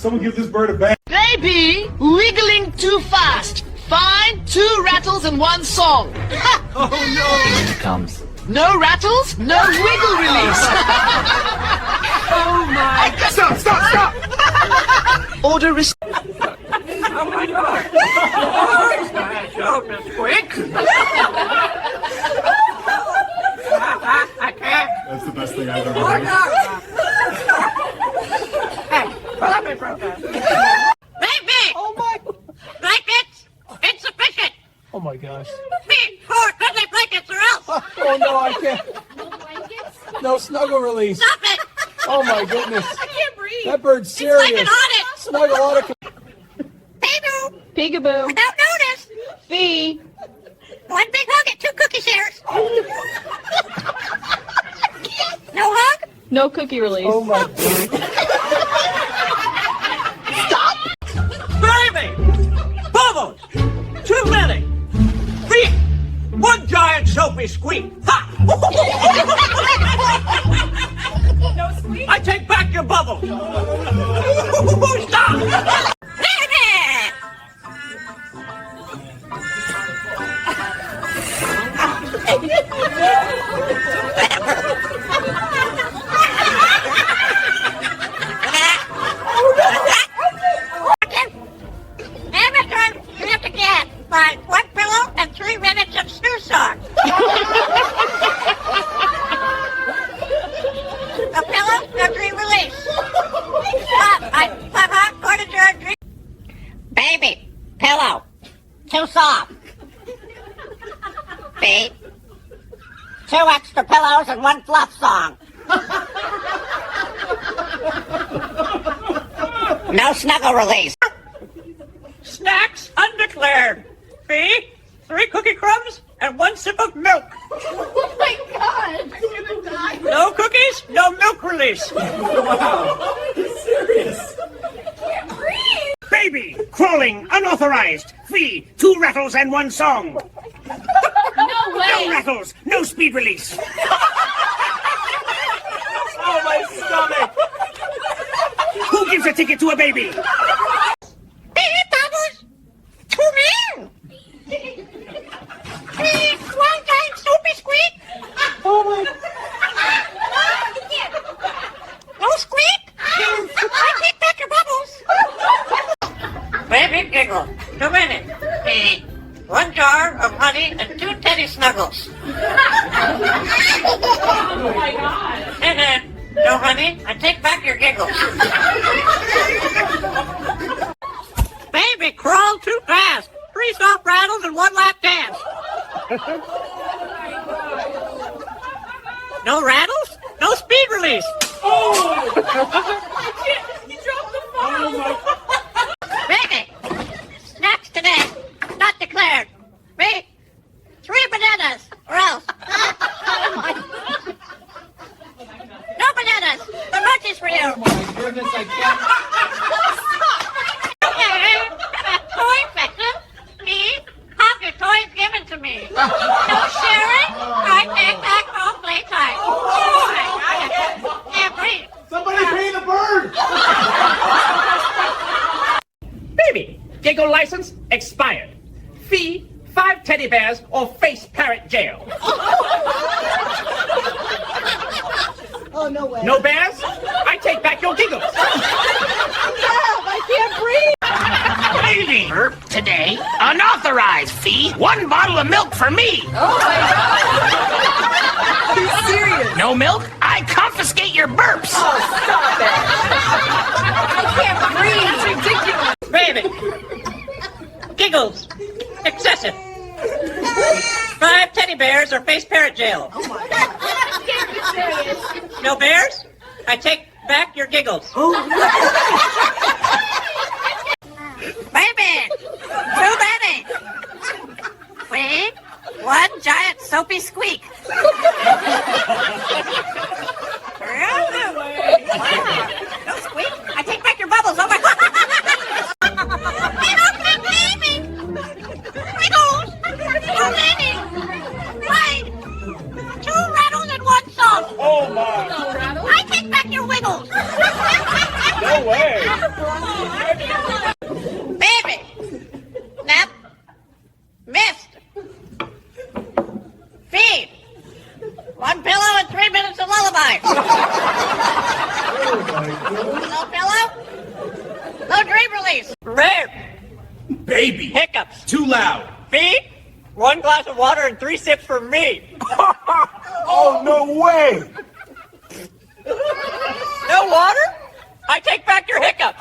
Someone give this bird a bang. Baby, wiggling too fast. Find 2 rattles and 1 song. Oh no! Here comes. No rattles, no wiggle release. Oh my God! Stop! Stop! Stop! Order Oh my God! Oh, Miss Quick! I can't. That's the best thing I've ever heard. Hey, let me protest. Baby! Oh my! Blankets! Insufficient! Oh my gosh. Need 4 cuddly blankets or else! Oh no, I can't. No snuggle release. Stop it! Oh my goodness. I can't breathe! That bird's It's serious. like an audit! Snuggle audit. Peekaboo! Peekaboo. Without notice! Fee. 1 big hug and 2 cookie shares! No hug? No cookie release. Oh my goodness. Baby! Bubbles! Too many! Feet! 1 giant soapy squeak! Ha! No squeak? I take back your bubble! Stop! Every time you have to get find 1 pillow and 3 minutes of snooze socks. A pillow, no dream release. Pop, according to our dream. Baby, pillow, too soft. Feet, 2 extra pillows and 1 fluff song. No snuggle release. Snacks undeclared. Fee, 3 cookie crumbs and 1 sip of milk. Oh my God. I'm gonna die. No cookies, no milk release. Wow! Serious? Baby, crawling, unauthorized. Fee, 2 rattles and 1 song. No way. No rattles, no speed release. Oh my stomach! Who gives a ticket to a baby? Baby bubbles, 2 men. Fee, 1 giant soapy squeak. Oh my. No squeak? I take back your bubbles. Baby giggle. 2 minutes. 1 jar of honey and 2 teddy snuggles. Oh my God. No honey, I take back your giggles. Baby crawl too fast. 3 soft rattles and 1 lap dance. No rattles, no speed release. You dropped the phone. Baby, snacks today, not declared. Me, 3 bananas, or else. No bananas, the munchies for you. Oh my goodness, I can't. Toy fixer, me, have your toys given to me. No sharing, I take back home playtime. Oh, I can't breathe. Somebody pay the bird! Baby, giggle license expired. Fee, 5 teddy bears or face Parrot jail. Oh, no way. No bears? I take back your giggles. I can't breathe. Baby, burp today, unauthorized. Fee, 1 bottle of milk for me. Oh my God. Are you serious? No milk? I confiscate your burps. Oh, stop it. I can't breathe. It's ridiculous. Baby, giggles, excessive. 5 teddy bears or face Parrot jail. Oh my God. I can't be serious. No bears? I take back your giggles. Baby, too many. Queen, 1 giant soapy squeak. No squeak? I take back your bubbles. Oh my God. Baby. Giggles. Too many. Right. 2 rattles and 1 song. Oh my! No rattle. I take back your wiggles. No way! baby. Hiccups. Too loud. B, 1 glass of water and 3 sips for me. Oh, no way. No water? I take back your hiccup.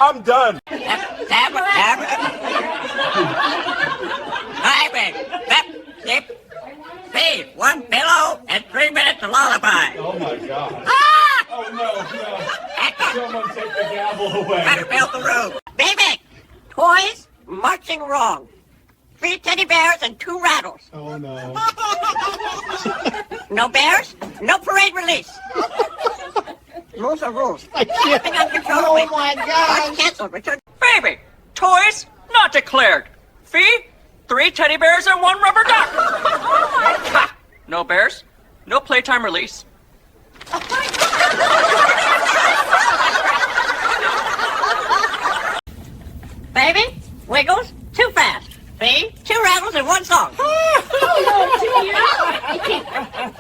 I'm done. B, 1 pillow and 3 minutes of lullaby. Oh, my God. Ah! Oh, no. Someone take the gavel away. Better build the room. Baby, toys marching wrong. 3 teddy bears and 2 rattles. Oh, no. No bears, no parade release. Rules are rules. Nothing uncontrollably. Oh my God. Cancelled. Return. Baby, toys not declared. Fee, 3 teddy bears and 1 rubber duck. Ha! No bears, no playtime release. Baby, wiggles too fast. Fee, 2 rattles and 1 song.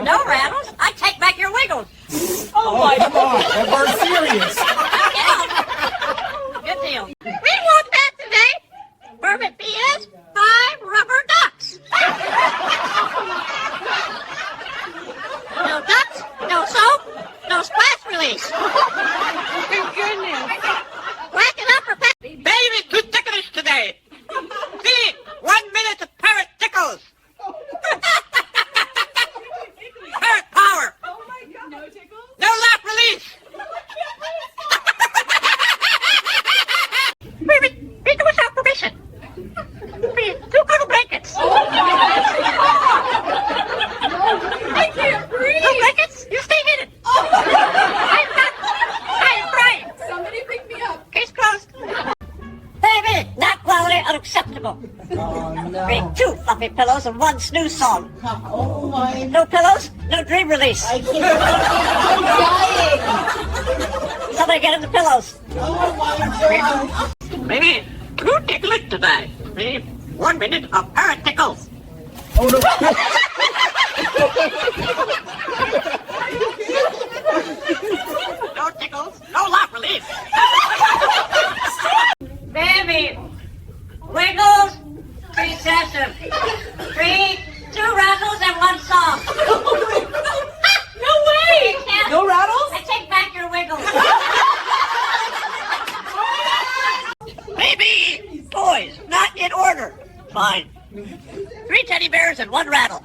No rattles. I take back your wiggles. Oh my God. We're serious. Good deal. We want that today. Permit BS, 5 rubber ducks. No ducks, no soap, no splash release. Good goodness. Whack it up or pack. Baby, too ticklish today. Fee, 1 minute of parrot tickles. Parrot power. Oh my God. No tickles? No laugh release. Baby, be to without permission. Be 2 cuddle blankets. I can't breathe. 2 blankets, you stay hidden. I'm crying. Somebody pick me up. Case closed. Baby, not quality, unacceptable. Bring 2 fluffy pillows and 1 snooze song. Oh my. No pillows, no dream release. I can't. I'm dying. Somebody get in the pillows. Oh my God. Baby, too ticklish today. Fee, 1 minute of parrot tickles. Oh, no. No tickles, no laugh release. Baby, wiggles, recessive. 3, 2 rattles and 1 song. No way. No rattles? I take back your wiggles. Baby, toys not in order. Fine. 3 teddy bears and 1 rattle.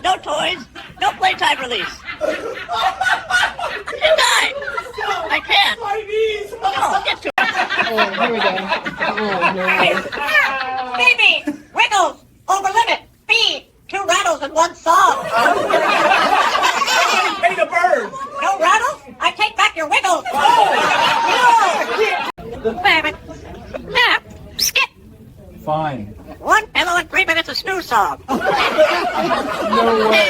No toys, no playtime release. Deny. I can't. My knees. No, get to it. Oh, here we go. Oh no. Baby, wiggles, over limit. Fee, 2 rattles and 1 song. Pay the bird. No rattles? I take back your wiggles. No. Baby, nap, skip. Fine. 1 pillow and 3 minutes of snooze song. No way.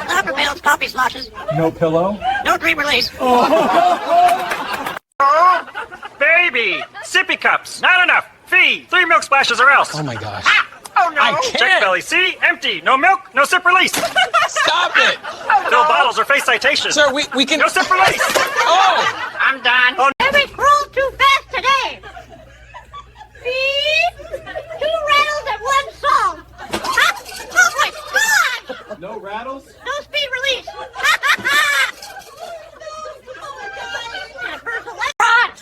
Upper bills, coffee sloshes. No pillow? No dream release. Baby! Sippy cups! Not enough! Fee! 3 milk splashes or else! Oh my gosh. Oh no! I can't. Check belly, see? Empty! No milk, no sip release! Stop it. No bottles or face citation! Sir, we can. No sip release! Oh! I'm done! Oh, Baby, crawl too fast today. 2 rattles and 1 song. Oh my God! No rattles? No speed release.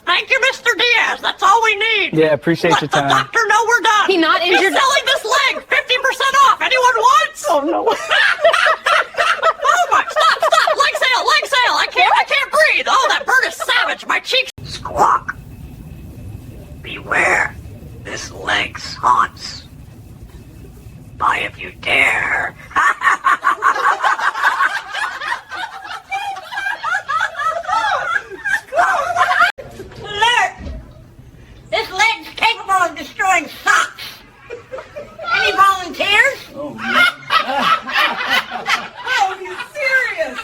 Thank you, Mr. Diaz. That's all we need. Yeah, appreciate Let your the time. doctor know we're done. He not He's injured? selling this leg. 50% off. Anyone wants? Oh no. Oh my! Stop! Leg sale! I can't breathe. Oh, that bird is savage. My cheeks. Squawk. Beware. This leg's haunts. Buy if you dare. Alert! This leg's capable of destroying socks. Any volunteers? Oh, Oh, he's serious.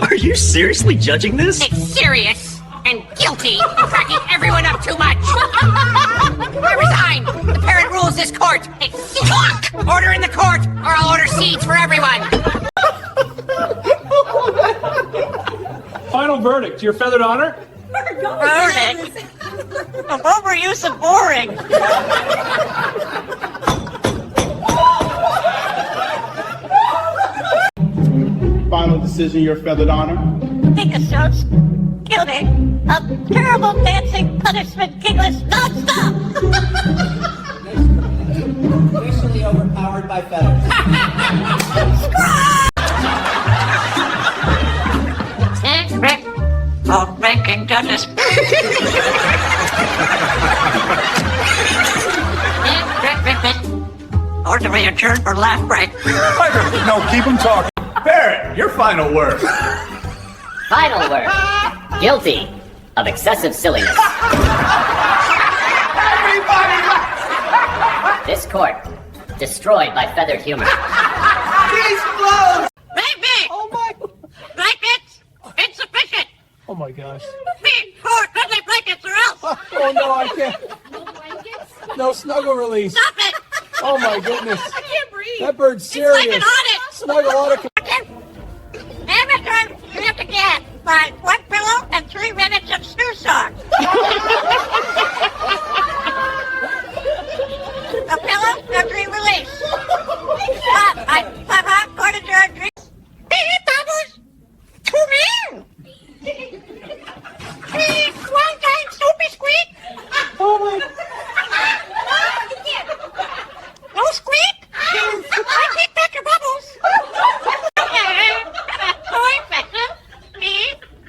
are you seriously judging this? It's serious and guilty for cracking everyone up too much. I resign. The parent rules this court. It's clock. Order in the court, or I'll order seeds for everyone. final verdict. Your feathered honor? Verdict. Of overuse of boring. Final decision, your feathered honor. Think of shows. Guilty of terrible dancing punishment kingless nonstop. Racially overpowered by feathers. Rick. Oh, ranking judges. Or do we adjourn for laugh break? No, keep him talking. Parrot, your final word. Final word. Guilty of excessive silliness. This court destroyed by feathered humor. Baby! Oh my! Blankets! Insufficient! Oh my gosh! Need 4 cuddly blankets or else! Oh no, I can't! No snuggle release! Stop it! Oh my goodness! I can't breathe! That bird's It's serious! like an audit! Snuggle audit! Every time you have to get by 1 pillow and 3 minutes of snooze song. A pillow, a dream release. According to our dreams. Beep, bubbles. To me. Beep, 1 time soapy squeak. Oh my! No squeak. I keep back your bubbles. Toy fetcher. Me.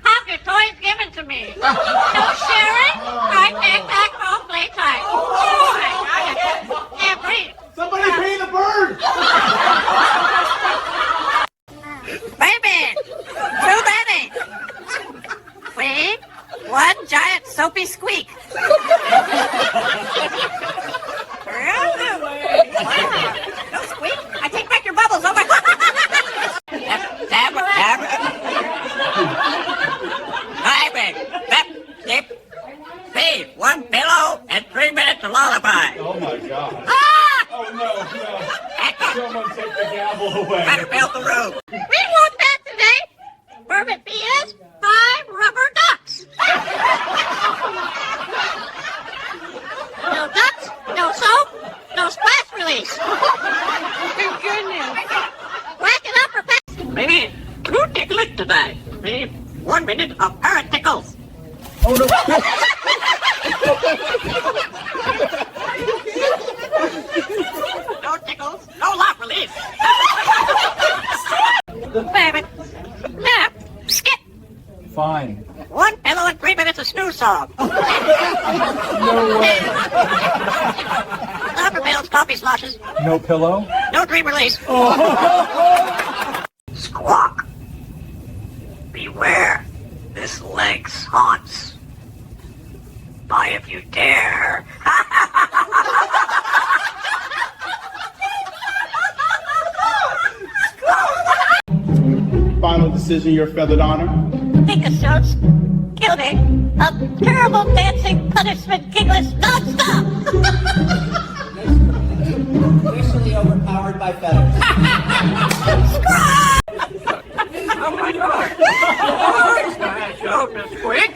Have your toys given to me. No sharing. I take back home playtime. Can't breathe. Somebody pay the bird. Baby! Too many! Queen, 1 giant soapy squeak. No squeak? I take back your bubbles. Oh my God! Baby, 1 pillow and 3 minutes of lullaby. Oh my God. Ah! Oh no, no. Someone take the gavel away. Better build the room. We want that today. Permit fee is 5 rubber ducks. No ducks, no soap, no splash release. Thank goodness. Whack it up or pass. Maybe 2 tickles today. Maybe 1 minute of parrot tickles. Oh no! No tickles, no laugh release. Baby, nap, skip. Fine. 1 pillow and 3 minutes of snooze song. No way. Upper bills, coffee sloshes, No pillow. no dream release. Squawk. Beware, this legs haunts. Buy if you dare. Final decision, your feathered honor. Think of shows. Guilty of terrible dancing punishment kingless nonstop. Racially overpowered by feathers. Oh my God! Show this quick.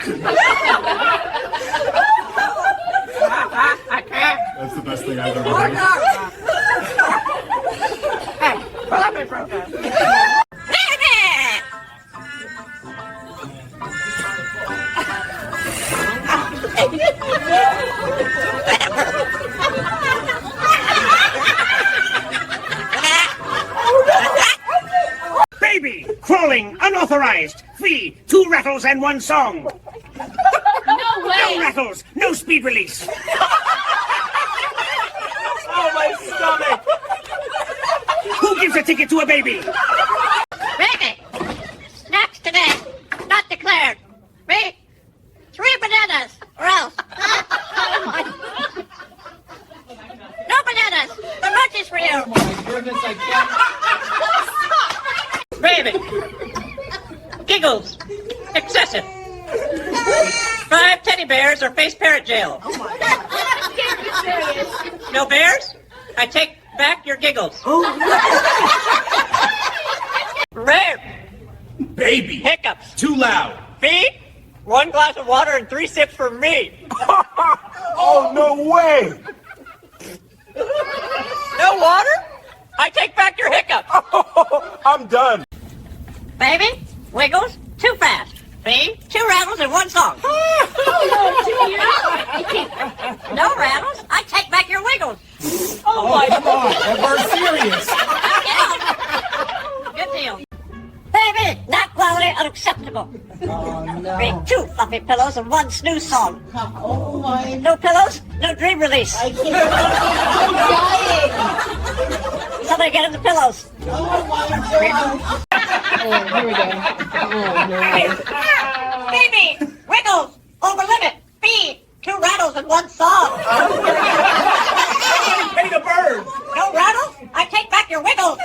I can't. That's the best thing I've ever Oh heard. no! Hey, let me protest. Baby, crawling, unauthorized. Fee, 2 rattles and 1 song. No way. No rattles, no speed release. Oh my stomach! Who gives a ticket to a baby? Baby. Snacks today. Not declared. Me. 3 bananas or else. No bananas. The munchies for you. Oh my goodness, I can't. Baby. Giggles. Excessive. 5 teddy bears or face parrot jail. No bears? I take back your giggles. Rare. Baby. Hiccups. Too loud. Fee, 1 glass of water and 3 sips for me. Oh, no way! No water? I take back your hiccup. I'm done. Baby, Wiggles, too fast. Fee, 2 rattles and 1 song. No rattles? I take back your Wiggles. Oh my God, we're serious. Good deal. Baby, not quality, unacceptable. Oh no. Fee, 2 fluffy pillows and 1 snooze song. Oh my. No pillows, no dream release. I can't. I'm dying. Somebody get in the pillows. Oh my God. Oh, here we go. Oh no. Baby, Wiggles, over limit. Fee, 2 rattles and 1 song. Hey, the bird! No rattles? I take back your Wiggles.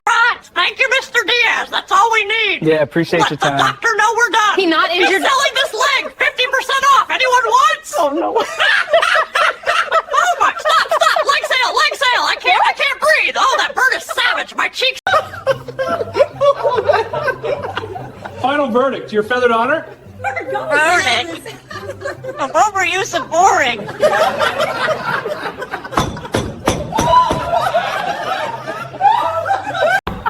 Right, thank you, Mr. Diaz. That's all we need. Yeah, appreciate your Let the time. doctor know we're done. He not injured? He's selling this leg, 50% off. Anyone wants? Oh no. Oh my! Stop! Leg sale! I can't breathe. Oh, that bird is savage. My cheeks. Final verdict. Your feathered honor? Verdict. Overuse of boring.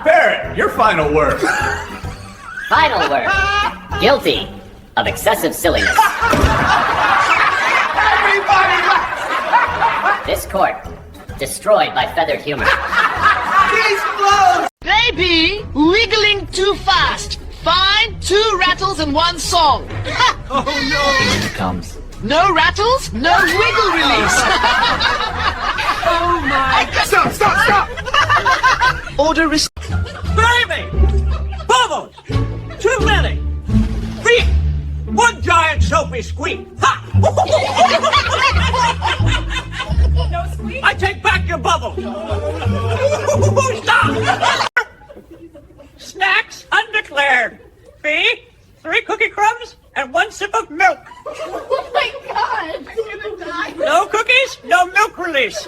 Parrot, your final word. Final word. Guilty of excessive silliness. Everybody This court, destroyed by feathered humor. Case closed! Baby, wiggling too fast. Fine, 2 rattles and 1 song. Oh no! Here comes. No rattles, no wiggle release. Oh my! Stop! Order Baby! Bubbles! Too many! Feet! 1 giant soapy squeak! Ha! No squeak? I take back your bubble! Stop! Snacks undeclared! Fee, 3 cookie crumbs and 1 sip of milk! Oh my God, I'm gonna die. No cookies, no milk release!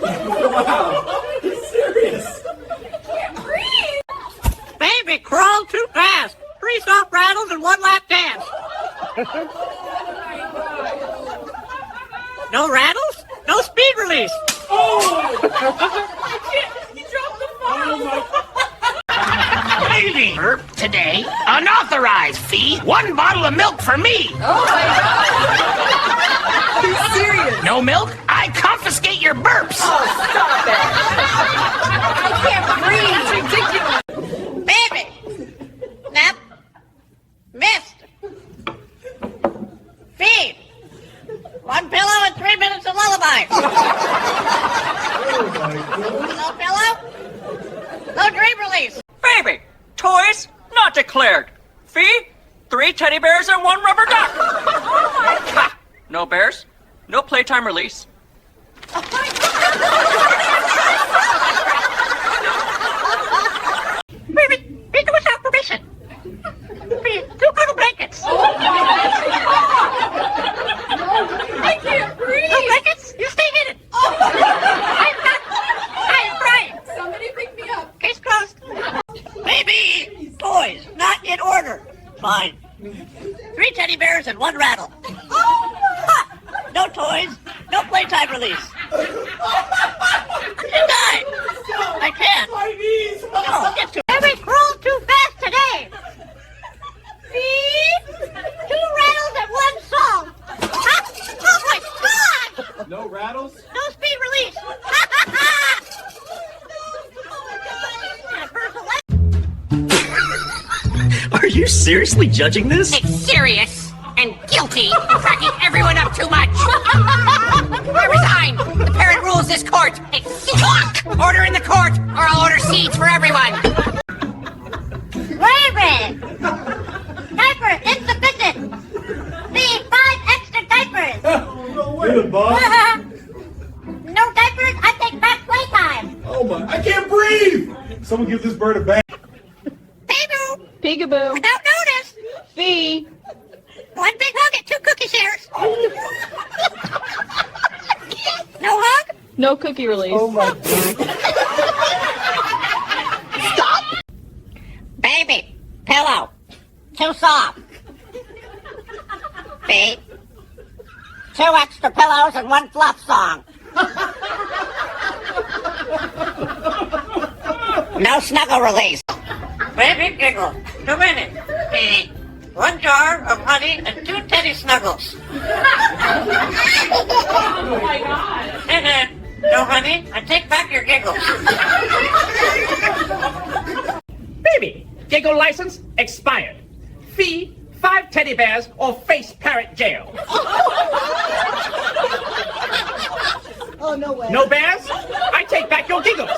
Serious. Breathe. Baby, crawl too fast! 3 soft rattles and 1 lap dance! No rattles? No speed release! You dropped the phone. Baby, today, unauthorized fee, 1 bottle of milk for me. He's serious. No milk, I confiscate your burps. Stop it. I can't breathe. It's ridiculous. Baby! Nap! Missed! Feed! 1 pillow and 3 minutes of lullaby! No pillow? No dream release! Baby! Toys not declared! Fee? 3 teddy bears and 1 rubber duck! Ha! No bears? No playtime release? Baby, feed without permission! Feed 2 cuddle blankets! I can't breathe. No blankets? You stay hidden! I'm crying! Somebody pick me up. Case closed! Baby! Toys not in order! Fine. 3 teddy bears and 1 rattle. Ha! No toys, no playtime release. You die! I can't! My knees. No, get to Baby, crawl too fast today! See? 2 rattles and 1 song! Ha! Oh my God! No rattles? No speed release! Are you seriously judging this? It's serious and guilty for cracking everyone up too much. I resign. The parent rules this court. Clock! Order in the court, or I'll order seats for everyone. Baby! Diaper insufficient. Need 5 extra diapers. You're the boss. No diapers, I take back playtime. Oh my! I can't breathe. Someone give this bird a bang. Peekaboo! Peekaboo. Without notice! Fee. 1 big hug and 2 cookie shares! No hug? No cookie release. Oh my God. Baby, pillow. 2 song? B. 2 extra pillows and 1 fluff song. No snuggle release. Baby giggle. 2 minutes. B. 1 jar of honey and 2 teddy snuggles. Oh my god. No, honey, I take back your giggles. Baby, giggle license expired. Fee, 5 teddy bears or face Parrot jail. Oh, no way. No bears? I take back your giggles.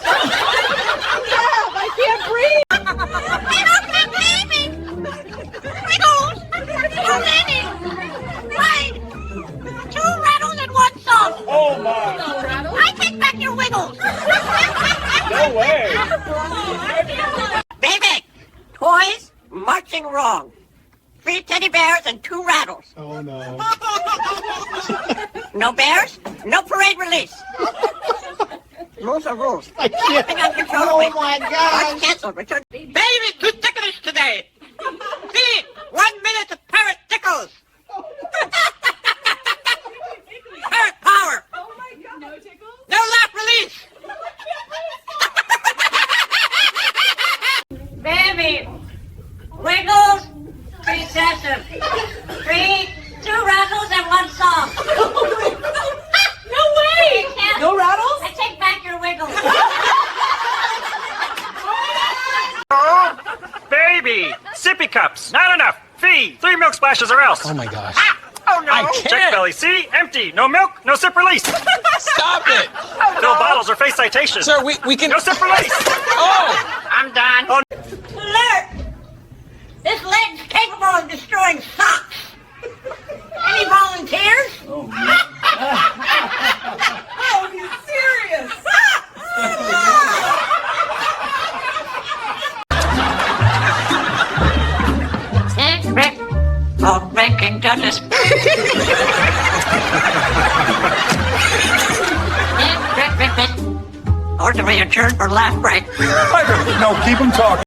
I can't breathe. Wiggles! Too many! Right! 2 rattles and 1 song. Oh my! I take back your wiggles. No way! Baby! Toys marching wrong. 3 teddy bears and 2 rattles. Oh no. No bears, no parade release. Rules are rules. I can't. Nothing uncontrollably. Oh my gosh. Cancelled. Return. Baby, too ticklish today. B. 1 minute of parrot tickles. Parrot power. Oh my god. No tickles? No laugh release. Baby, wiggles, recessive. 3, 2 rattles and 1 song. No way! No rattles? I take back your wiggles. Baby, sippy cups, not enough. Fee, 3 milk splashes or else. Oh my gosh. Oh no! I can't. Check belly, see? Empty. No milk, no sip release. Stop it! Fill bottles or face citation. Sir, we can. No sip release. Oh! I'm done. Oh, Alert! This leg's capable of destroying socks. Any volunteers? Oh, he's serious. Rick. Oh, ranking judges. Rick. Or do we adjourn for laugh break? No, keep them talking.